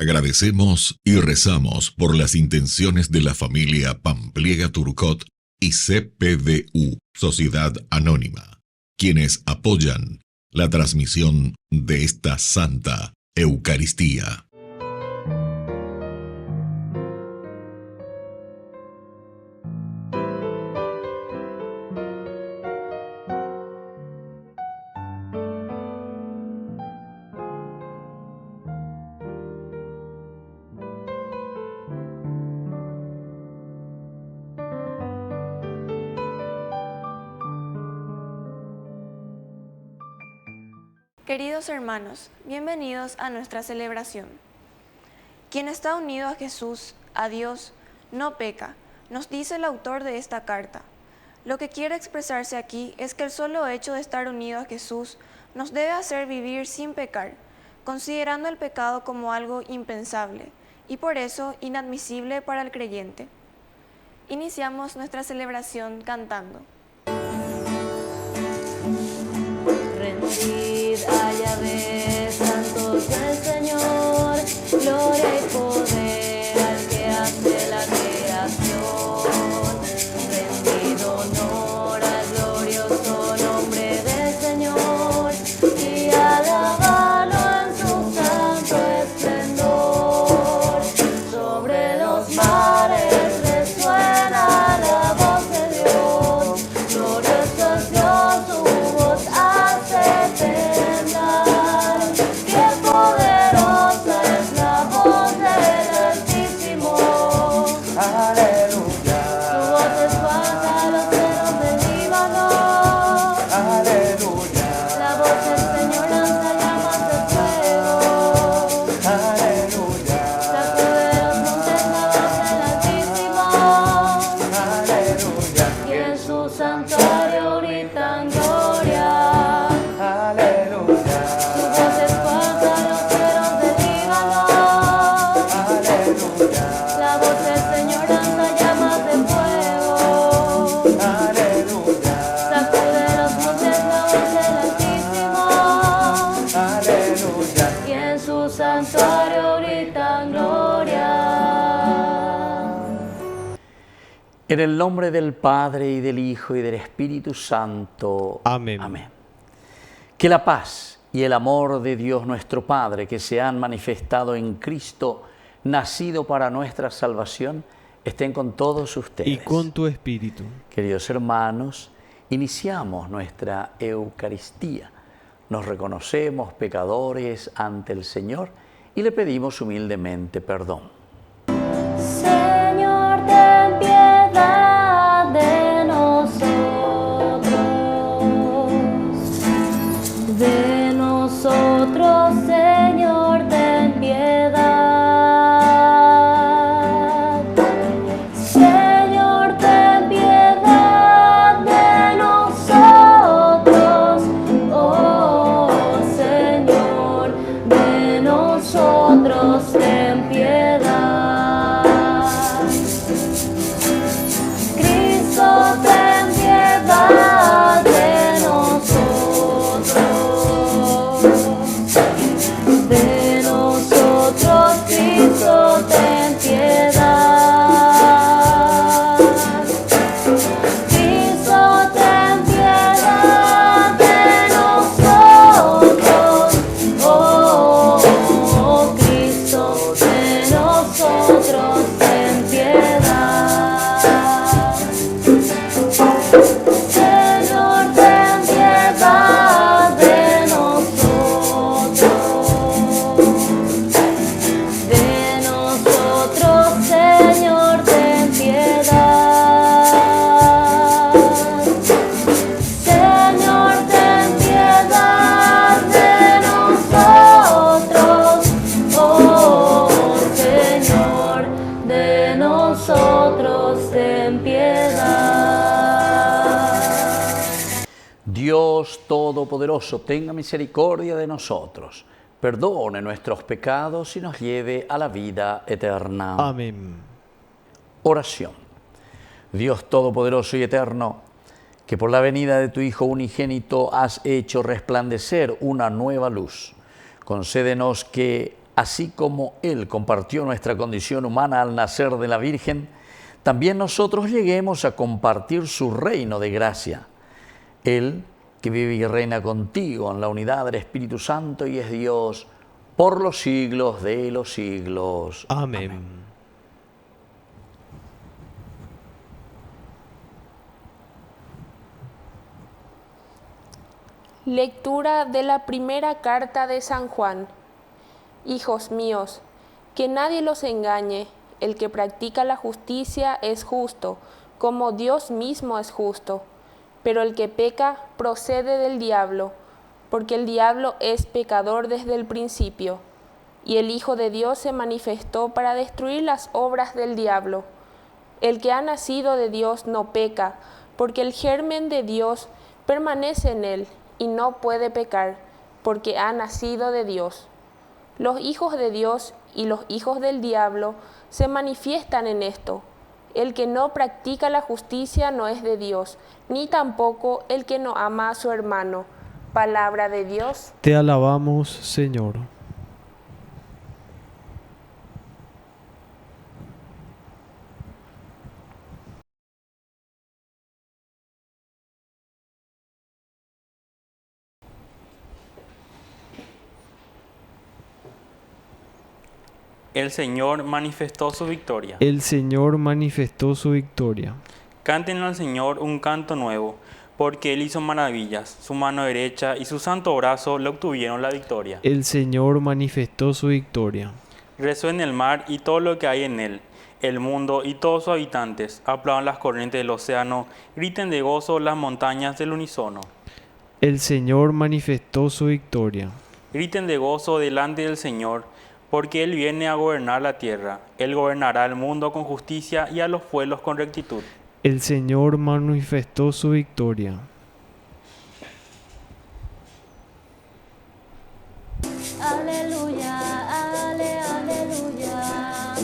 Agradecemos y rezamos por las intenciones de la familia Pampliega Turcot y CPDU, Sociedad Anónima, quienes apoyan la transmisión de esta Santa Eucaristía. Queridos hermanos, bienvenidos a nuestra celebración. Quien está unido a Jesús, a Dios, no peca, nos dice el autor de esta carta. Lo que quiere expresarse aquí es que el solo hecho de estar unido a Jesús nos debe hacer vivir sin pecar, considerando el pecado como algo impensable y por eso inadmisible para el creyente. Iniciamos nuestra celebración cantando. Rendid a Yahvé, santos del Señor, gloria y poder al que hace la creación. Rendid honor al glorioso nombre del Señor y alabadlo en su santo esplendor. Sobre los mares resuena la voz de Dios, glorioso es Dios, su voz hace temblar. Qué poderosa es la voz del Altísimo. Aleluya. Su voz espanta a los ceros del Líbano. Aleluya. La voz del Señor lanza llamas de fuego. Aleluya. Sacude los montes la voz del Altísimo. Aleluya. Y en su santuario gritan gloria. Aleluya. Su voz espanta a los ceros del Líbano. Aleluya. La voz del Señor lanza llamas de fuego. Aleluya. Sacude los montes la voz del Altísimo. Aleluya. Y en su santuario gritan gloria. En el nombre del Padre, y del Hijo, y del Espíritu Santo. Amén. Amén. Que la paz y el amor de Dios nuestro Padre, que se han manifestado en Cristo, nacido para nuestra salvación, estén con todos ustedes. Y con tu espíritu. Queridos hermanos, iniciamos nuestra Eucaristía. Nos reconocemos pecadores ante el Señor y le pedimos humildemente perdón. Señor, ten piedad de nosotros. De nosotros, Señor, ten piedad. Señor, ten piedad de nosotros. Oh, Señor, de nosotros ten piedad. Cristo, ten piedad de nosotros. De nosotros, Cristo, ten piedad. Cristo, ten piedad de nosotros. Oh, Cristo, de nosotros, ten piedad. Señor, ten piedad de nosotros. De nosotros, Señor, ten piedad. Señor, ten piedad de nosotros. Oh, Señor, de nosotros ten piedad. Dios Todopoderoso, tenga misericordia de nosotros, perdone nuestros pecados y nos lleve a la vida eterna. Amén. Oración. Dios Todopoderoso y Eterno, que por la venida de tu Hijo unigénito has hecho resplandecer una nueva luz, concédenos que, así como Él compartió nuestra condición humana al nacer de la Virgen, también nosotros lleguemos a compartir su reino de gracia. Él, que vive y reina contigo en la unidad del Espíritu Santo y es Dios por los siglos de los siglos. Amén. Lectura de la primera carta de San Juan. Hijos míos, que nadie los engañe, el que practica la justicia es justo, como Dios mismo es justo. Pero el que peca procede del diablo, porque el diablo es pecador desde el principio. Y el Hijo de Dios se manifestó para destruir las obras del diablo. El que ha nacido de Dios no peca, porque el germen de Dios permanece en él, y no puede pecar, porque ha nacido de Dios. Los hijos de Dios y los hijos del diablo se manifiestan en esto. El que no practica la justicia no es de Dios, ni tampoco el que no ama a su hermano. Palabra de Dios. Te alabamos, Señor. El Señor manifestó su victoria. El Señor manifestó su victoria. Cántenle al Señor un canto nuevo, porque Él hizo maravillas. Su mano derecha y su santo brazo le obtuvieron la victoria. El Señor manifestó su victoria. Resuena el mar y todo lo que hay en él, el mundo y todos sus habitantes. Aplaudan las corrientes del océano, griten de gozo las montañas del unísono. El Señor manifestó su victoria. Griten de gozo delante del Señor, porque Él viene a gobernar la tierra. Él gobernará el mundo con justicia y a los pueblos con rectitud. El Señor manifestó su victoria. Aleluya, aleluya, aleluya,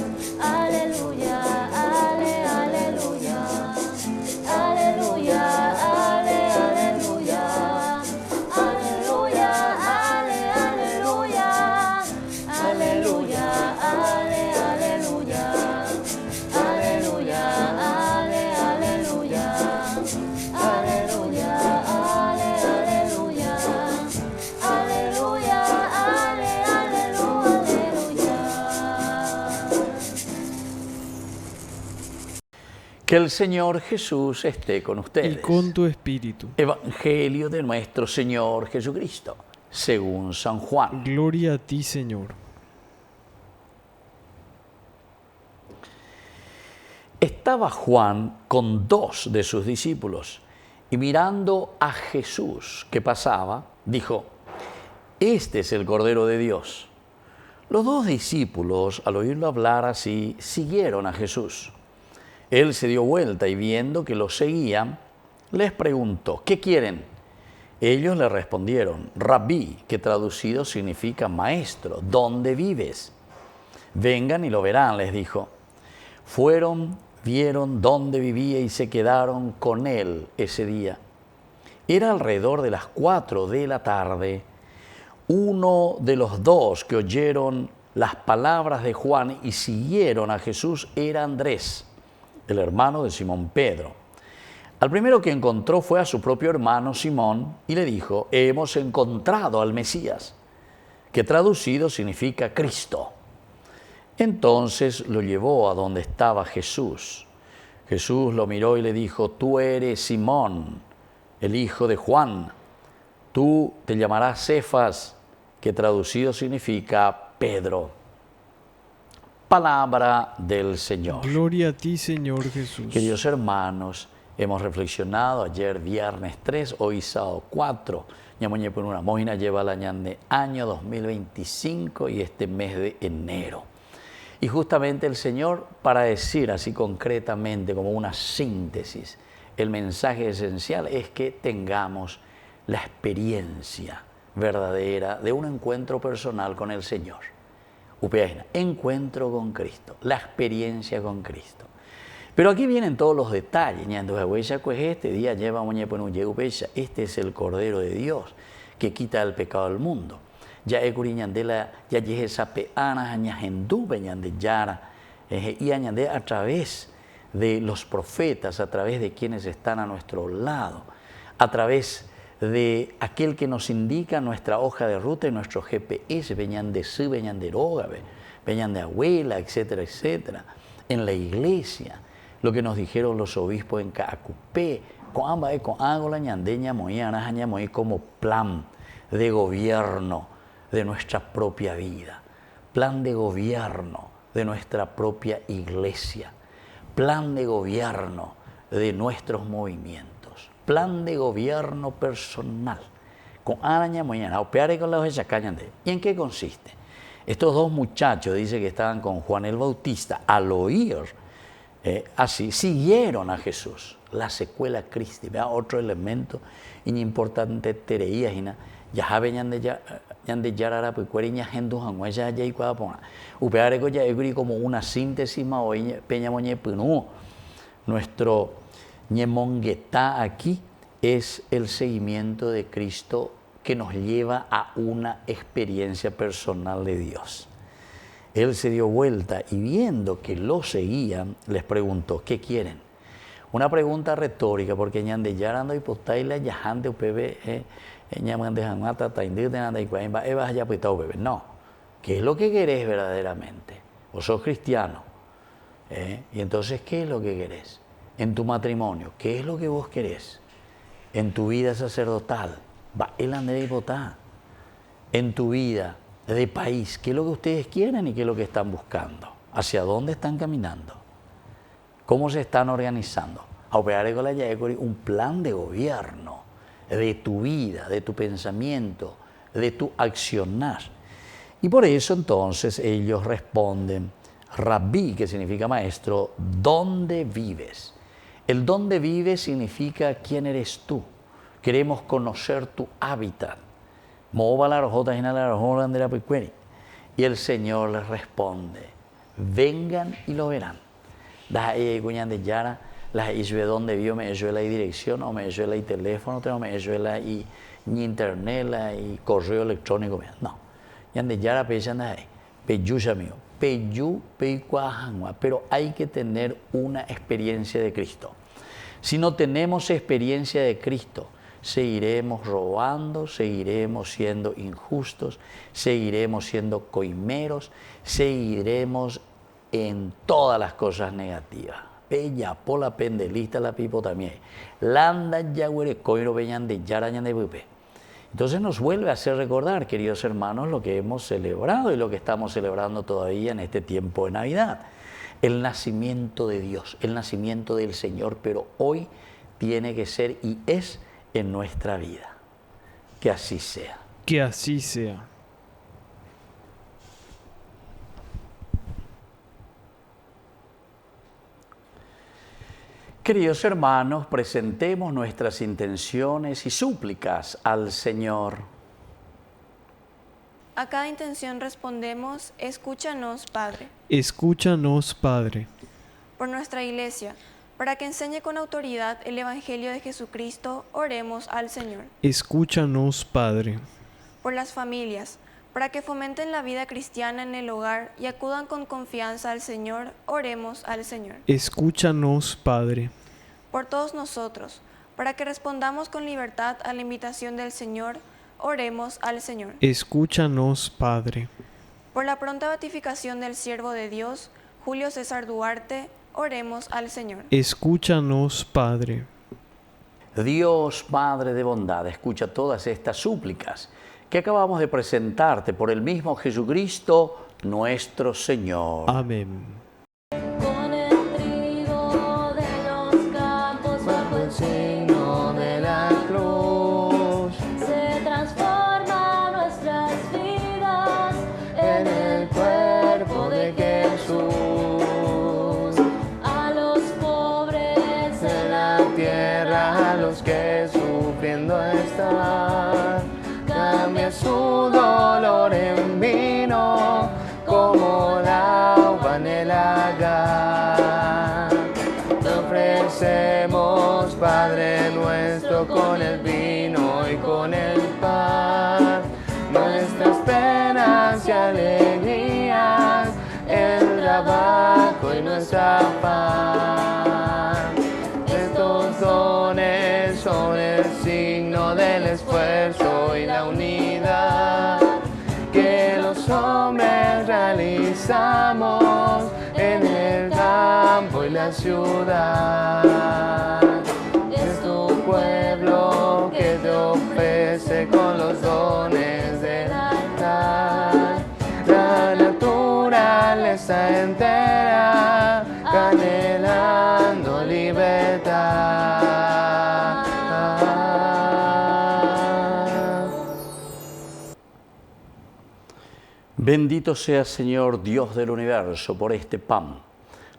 aleluya, aleluya, aleluya, aleluya, aleluya, aleluya, aleluya, aleluya, aleluya, aleluya, Que el Señor Jesús esté con ustedes. Y con tu espíritu. Evangelio de nuestro Señor Jesucristo, según San Juan. Gloria a ti, Señor. Estaba Juan con 2 de sus discípulos y mirando a Jesús que pasaba, dijo: Este es el Cordero de Dios. Los 2 discípulos, al oírlo hablar así, siguieron a Jesús. Él se dio vuelta y viendo que los seguían, les preguntó: ¿qué quieren? Ellos le respondieron: Rabí, que traducido significa maestro, ¿dónde vives? Vengan y lo verán, les dijo. Fueron, vieron dónde vivía y se quedaron con él ese día. Era alrededor de las 4 de la tarde. Uno de los 2 que oyeron las palabras de Juan y siguieron a Jesús era Andrés, el hermano de Simón Pedro. Al primero que encontró fue a su propio hermano Simón y le dijo: hemos encontrado al Mesías, que traducido significa Cristo. Entonces lo llevó a donde estaba Jesús. Jesús lo miró y le dijo: tú eres Simón, el hijo de Juan. Tú te llamarás Cefas, que traducido significa Pedro. Palabra del Señor. Gloria a ti, Señor Jesús. Queridos hermanos, hemos reflexionado ayer viernes 3, hoy sábado 4. Ñamoñe por una moina lleva el año 2025 y este mes de enero. Y justamente el Señor, para decir así concretamente, como una síntesis, el mensaje esencial es que tengamos la experiencia verdadera de un encuentro personal con el Señor. Upeaina, encuentro con Cristo, la experiencia con Cristo. Pero aquí vienen todos los detalles. Este día lleva este es el Cordero de Dios que quita el pecado del mundo. ya ekuri ñandela ya yeje sapeana añahendú ñande yara y añande a través de los profetas, a través de quienes están a nuestro lado, a través de aquel que nos indica nuestra hoja de ruta y nuestro GPS, venían de sí, venían de roga, venían de abuela, etcétera, etcétera. En la iglesia, lo que nos dijeron los obispos en Caacupé, como plan de gobierno de nuestra propia vida, plan de gobierno de nuestra propia iglesia, plan de gobierno de nuestros movimientos, plan de gobierno personal. Con araña mañana, opeare con la ¿Y en qué consiste? Estos dos muchachos, dice que estaban con Juan el Bautista, al oír así, siguieron a Jesús, la secuela Cristi. Vea otro elemento importante, tereías, ya venían de yarara, pues cueriña gente, ya y cuadapona. Upeare con ya como una síntesis, peña moñe punú. Nuestro ñemonguetá aquí es el seguimiento de Cristo que nos lleva a una experiencia personal de Dios. Él se dio vuelta y viendo que lo seguían, les preguntó, ¿qué quieren? Una pregunta retórica, porque ñande yarando hipotaila yajante upebe ñamande jamata taindite nanda y cuaimba eva ya pita upebe. No, ¿qué es lo que querés verdaderamente? Vos sos cristiano. Y entonces, ¿qué es lo que querés? En tu matrimonio, ¿qué es lo que vos querés? En tu vida sacerdotal, va el André Hipotá. En tu vida de país, ¿qué es lo que ustedes quieren y qué es lo que están buscando? ¿Hacia dónde están caminando? ¿Cómo se están organizando? A operar con la Yaecori un plan de gobierno de tu vida, de tu pensamiento, de tu accionar. Y por eso entonces ellos responden, Rabí, que significa maestro, ¿dónde vives? El dónde vives significa quién eres tú. Queremos conocer tu hábitat. Y el Señor les responde, vengan y lo verán. Las dónde vivo, me la dirección, o me la teléfono, o me la internet, y correo electrónico. No. Yande yara peyusha mío. Pero hay que tener una experiencia de Cristo. Si no tenemos experiencia de Cristo, seguiremos robando, seguiremos siendo injustos, seguiremos siendo coimeros, seguiremos en todas las cosas negativas. Bella, pola pendelista, la pipo también. Landa yaguere coiro veñan de yarañan de bupe. Entonces nos vuelve a hacer recordar, queridos hermanos, lo que hemos celebrado y lo que estamos celebrando todavía en este tiempo de Navidad. El nacimiento de Dios, el nacimiento del Señor, pero hoy tiene que ser y es en nuestra vida. Que así sea. Que así sea. Queridos hermanos, presentemos nuestras intenciones y súplicas al Señor. A cada intención respondemos, escúchanos, Padre. Escúchanos, Padre. Por nuestra Iglesia, para que enseñe con autoridad el Evangelio de Jesucristo, oremos al Señor. Escúchanos, Padre. Por las familias, para que fomenten la vida cristiana en el hogar y acudan con confianza al Señor, oremos al Señor. Escúchanos, Padre. Por todos nosotros, para que respondamos con libertad a la invitación del Señor, oremos al Señor. Escúchanos, Padre. Por la pronta beatificación del siervo de Dios, Julio César Duarte, oremos al Señor. Escúchanos, Padre. Dios, Padre de bondad, escucha todas estas súplicas que acabamos de presentarte por el mismo Jesucristo, nuestro Señor. Amén. Con el trigo de los campos bajo el signo de la cruz se transforman nuestras vidas en el cuerpo de Jesús. A los pobres de la tierra, a los que sufriendo están, cambia su dolor en vino, como la uva en el lagar. Te ofrecemos, Padre nuestro, con el vino y con el pan, nuestra esperanza alegría, el trabajo y nuestra paz. Estos dones son el signo del esfuerzo y la unidad que los hombres realizamos en el campo y la ciudad. Es tu pueblo que te ofrece con los dones del altar. La naturaleza entera anhelando libertad. Bendito seas, Señor, Dios del universo, por este pan,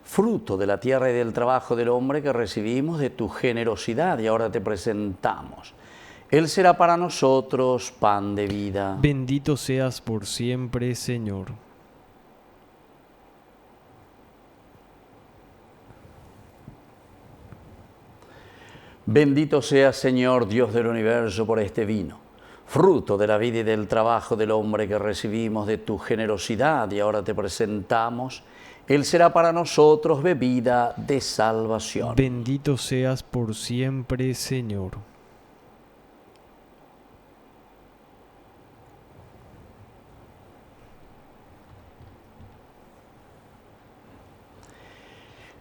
fruto de la tierra y del trabajo del hombre que recibimos de tu generosidad y ahora te presentamos. Él será para nosotros pan de vida. Bendito seas por siempre, Señor. Bendito seas, Señor, Dios del universo, por este vino, fruto de la vida y del trabajo del hombre que recibimos de tu generosidad y ahora te presentamos. Él será para nosotros bebida de salvación. Bendito seas por siempre, Señor.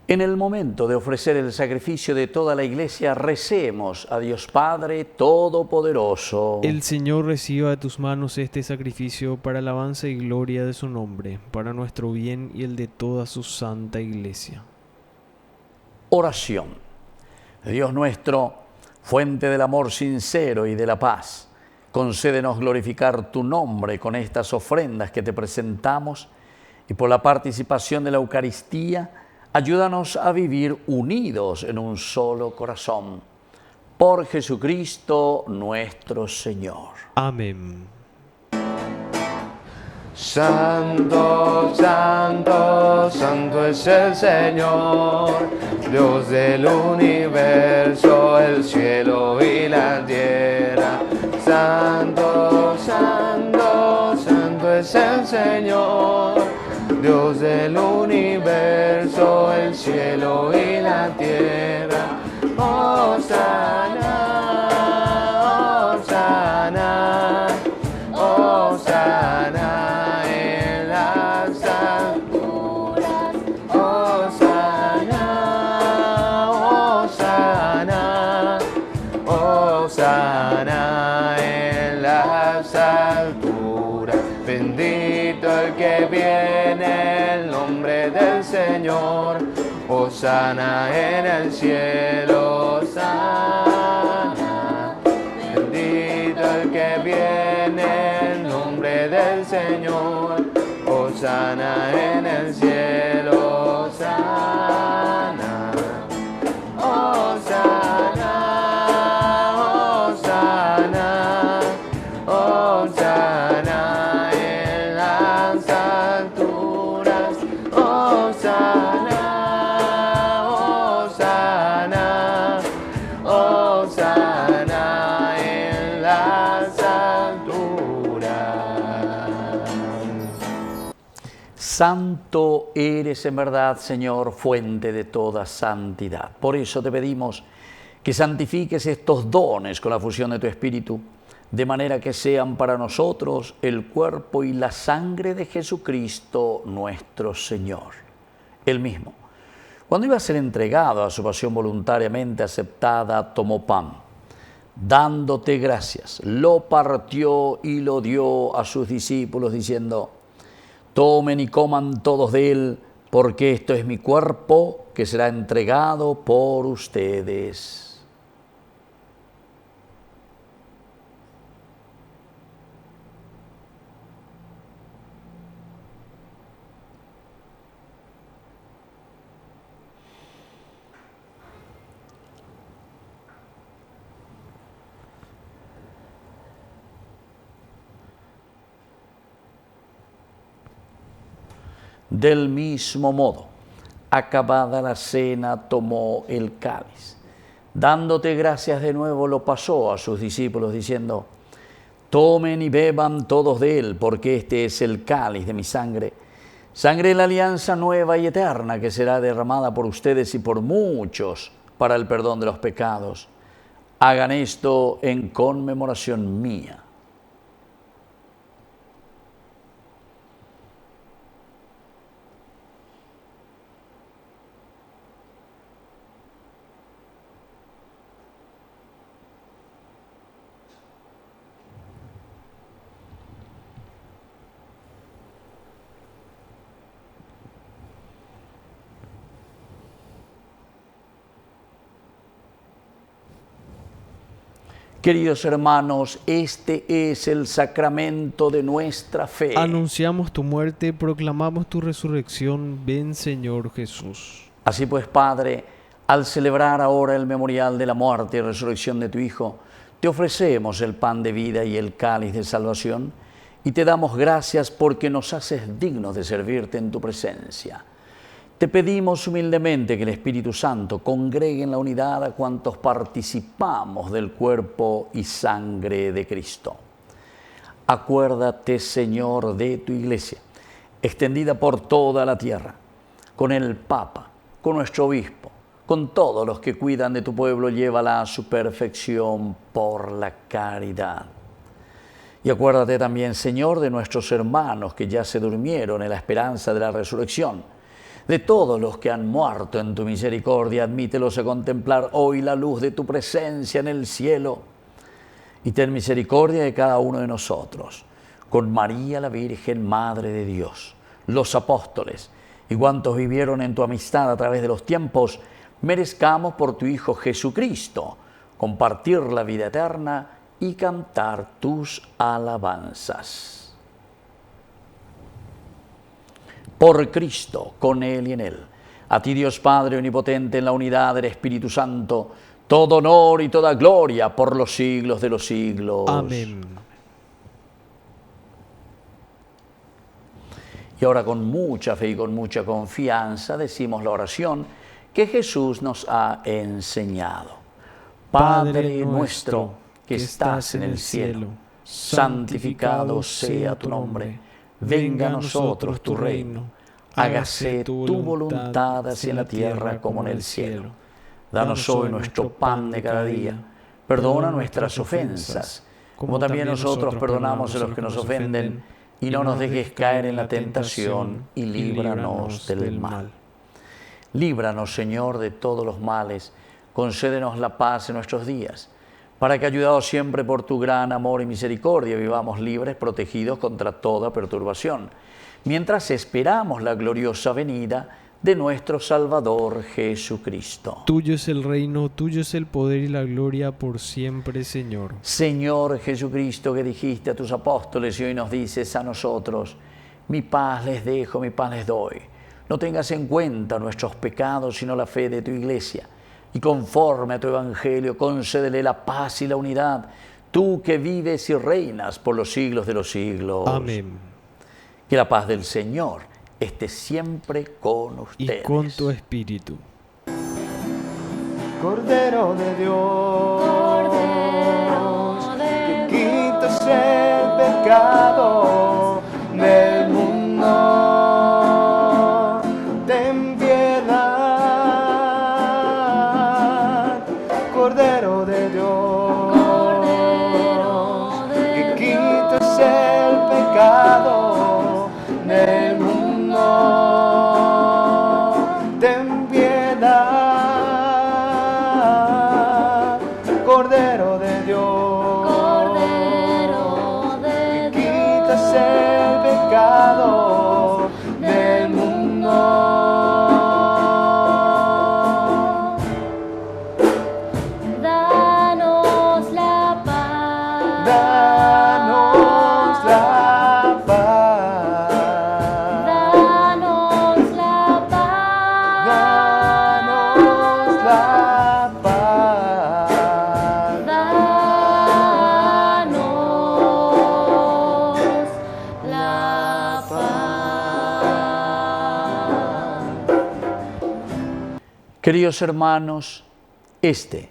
En el momento de ofrecer el sacrificio de toda la Iglesia, recemos a Dios Padre Todopoderoso. El Señor reciba de tus manos este sacrificio para alabanza y gloria de su nombre, para nuestro bien y el de toda su santa Iglesia. Oración. Dios nuestro, fuente del amor sincero y de la paz, concédenos glorificar tu nombre con estas ofrendas que te presentamos y por la participación de la Eucaristía, ayúdanos a vivir unidos en un solo corazón. Por Jesucristo nuestro Señor. Amén. Santo, santo, santo es el Señor, Dios del universo, el cielo y la tierra. Santo, santo, santo es el Señor, Dios del universo, el cielo y la tierra. Hosana, Hosana, Hosana en las alturas. Hosana, Hosana, Hosana en las alturas. Bendito el que viene en nombre del Señor. Hosana en el cielo, Hosana. Bendito el que viene en nombre del Señor. Hosana en el cielo, Hosana. Hosana, Hosana, Hosana en las alturas. Hosana, Hosana, Hosana en las alturas. Santo eres en verdad, Señor, fuente de toda santidad. Por eso te pedimos que santifiques estos dones con la fusión de tu Espíritu, de manera que sean para nosotros el cuerpo y la sangre de Jesucristo nuestro Señor. Él mismo, cuando iba a ser entregado a su pasión voluntariamente aceptada, tomó pan. Dándote gracias, lo partió y lo dio a sus discípulos, diciendo: tomen y coman todos de él, porque esto es mi cuerpo que será entregado por ustedes. Del mismo modo, acabada la cena, tomó el cáliz. Dándote gracias de nuevo, lo pasó a sus discípulos, diciendo: Tomen y beban todos de él, porque este es el cáliz de mi sangre, sangre de la alianza nueva y eterna, que será derramada por ustedes y por muchos para el perdón de los pecados. Hagan esto en conmemoración mía. Queridos hermanos, este es el sacramento de nuestra fe. Anunciamos tu muerte, proclamamos tu resurrección. Ven, Señor Jesús. Así pues, Padre, al celebrar ahora el memorial de la muerte y resurrección de tu Hijo, te ofrecemos el pan de vida y el cáliz de salvación, y te damos gracias porque nos haces dignos de servirte en tu presencia. Te pedimos humildemente que el Espíritu Santo congregue en la unidad a cuantos participamos del cuerpo y sangre de Cristo. Acuérdate, Señor, de tu Iglesia, extendida por toda la tierra, con el Papa, con nuestro Obispo, con todos los que cuidan de tu pueblo, llévala a su perfección por la caridad. Y acuérdate también, Señor, de nuestros hermanos que ya se durmieron en la esperanza de la resurrección. De todos los que han muerto en tu misericordia, admítelos a contemplar hoy la luz de tu presencia en el cielo. Y ten misericordia de cada uno de nosotros, con María la Virgen, Madre de Dios, los apóstoles y cuantos vivieron en tu amistad a través de los tiempos, merezcamos por tu Hijo Jesucristo compartir la vida eterna y cantar tus alabanzas. Por Cristo, con Él y en Él. A ti, Dios Padre omnipotente, en la unidad del Espíritu Santo, todo honor y toda gloria por los siglos de los siglos. Amén. Y ahora con mucha fe y con mucha confianza decimos la oración que Jesús nos ha enseñado. Padre nuestro que estás en el cielo, santificado sea tu nombre. Venga a nosotros tu reino, hágase tu voluntad así en la tierra como en el cielo. Danos hoy nuestro pan de cada día, perdona nuestras ofensas, como también nosotros perdonamos a los que nos ofenden, y no nos dejes caer en la tentación, y líbranos del mal. Líbranos, Señor, de todos los males, concédenos la paz en nuestros días, para que, ayudados siempre por tu gran amor y misericordia, vivamos libres, protegidos contra toda perturbación, mientras esperamos la gloriosa venida de nuestro Salvador Jesucristo. Tuyo es el reino, tuyo es el poder y la gloria por siempre, Señor. Señor Jesucristo, que dijiste a tus apóstoles y hoy nos dices a nosotros, mi paz les dejo, mi paz les doy. No tengas en cuenta nuestros pecados, sino la fe de tu Iglesia. Y conforme a tu evangelio, concédele la paz y la unidad, tú que vives y reinas por los siglos de los siglos. Amén. Que la paz del Señor esté siempre con ustedes. Y con tu espíritu. Cordero de Dios, Cordero de que quitas el pecado del mundo, ten piedad. Cordero de Dios, Cordero de que quitas el pecado del mundo, ten piedad. Cordero de Dios, Cordero de que quitas el pecado del mundo. Danos la paz. Danos la paz. Danos la paz. Danos la paz. Danos la paz. Queridos hermanos, este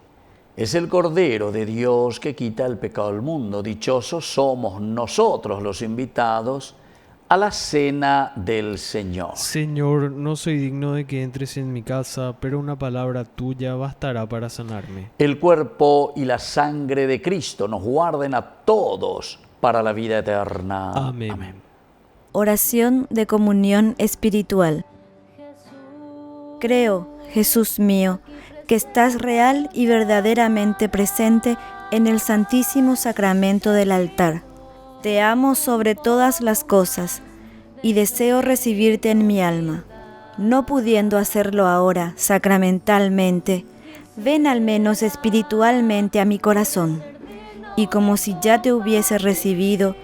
Es el Cordero de Dios que quita el pecado del mundo. Dichosos somos nosotros los invitados a la cena del Señor. Señor, no soy digno de que entres en mi casa, pero una palabra tuya bastará para sanarme. El cuerpo y la sangre de Cristo nos guarden a todos para la vida eterna. Amén. Oración de comunión espiritual. Creo, Jesús mío, que estás real y verdaderamente presente en el Santísimo Sacramento del altar. Te amo sobre todas las cosas y deseo recibirte en mi alma. No pudiendo hacerlo ahora sacramentalmente, ven al menos espiritualmente a mi corazón. Y como si ya te hubiese recibido,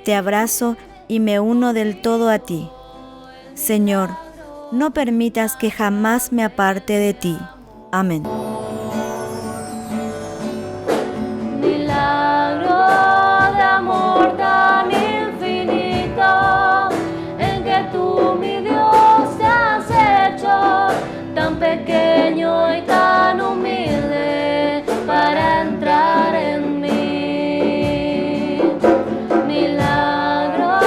te abrazo y me uno del todo a ti. Señor, no permitas que jamás me aparte de ti. Amén. Milagro de amor tan infinito, en que tú, mi Dios, te has hecho tan pequeño y tan humilde para entrar en mí. Milagro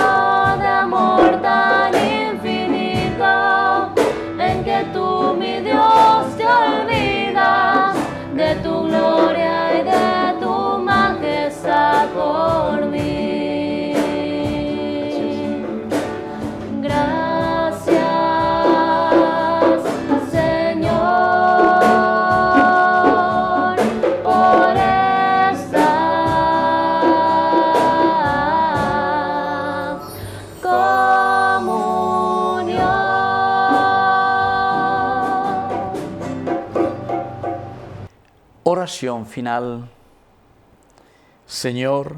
de amor tan infinito, en que tú, mi Dios, te olvidas de tu gloria y de tu majestad por mí. Gracias, Señor, por esta comunión. Oración final. Señor,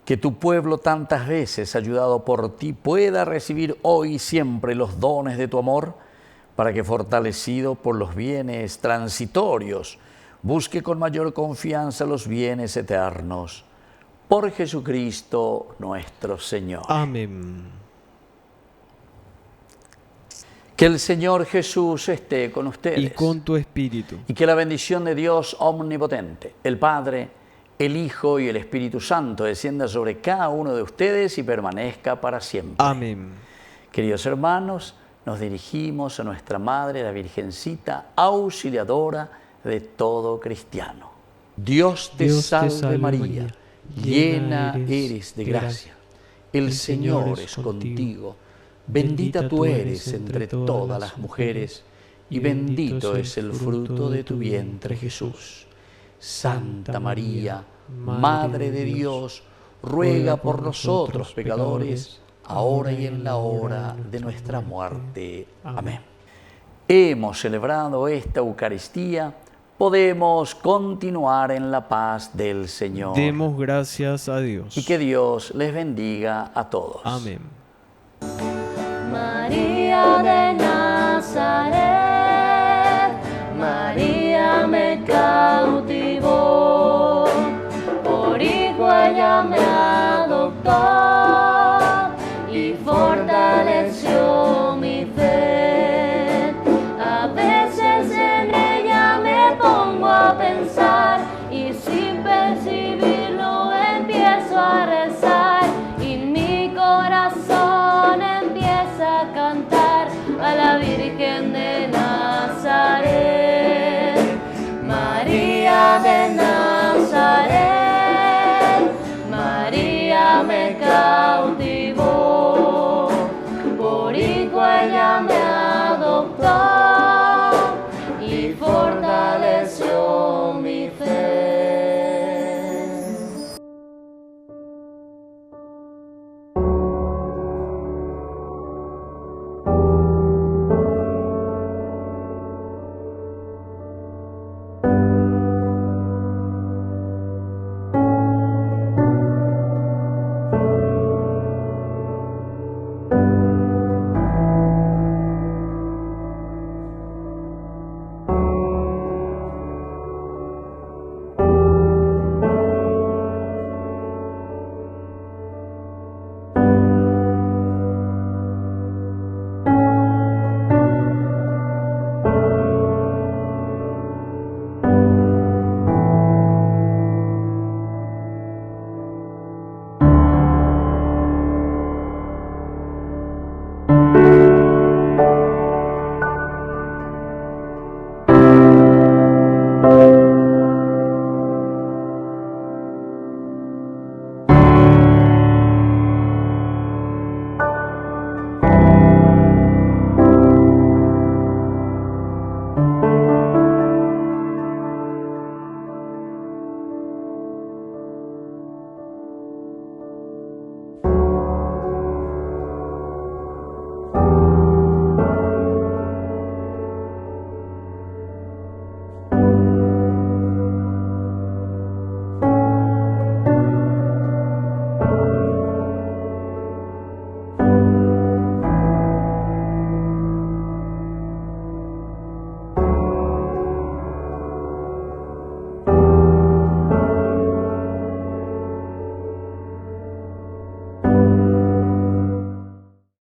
que tu pueblo tantas veces ayudado por ti pueda recibir hoy y siempre los dones de tu amor, para que fortalecido por los bienes transitorios, busque con mayor confianza los bienes eternos. Por Jesucristo nuestro Señor. Amén. Que el Señor Jesús esté con ustedes. Y con tu espíritu. Y que la bendición de Dios omnipotente, el Padre, el Hijo y el Espíritu Santo descienda sobre cada uno de ustedes y permanezca para siempre. Amén. Queridos hermanos, nos dirigimos a nuestra Madre, la Virgencita, auxiliadora de todo cristiano. Dios te salve María, llena eres de gracia. El Señor es contigo. Bendita tú eres entre todas las mujeres, y bendito es el fruto de tu vientre, Jesús. Santa María, Madre de Dios, ruega por nosotros pecadores, ahora y en la hora de nuestra muerte. Amén. Hemos celebrado esta Eucaristía, podemos continuar en la paz del Señor. Demos gracias a Dios. Y que Dios les bendiga a todos. Amén. María de Nazaret, María me cae.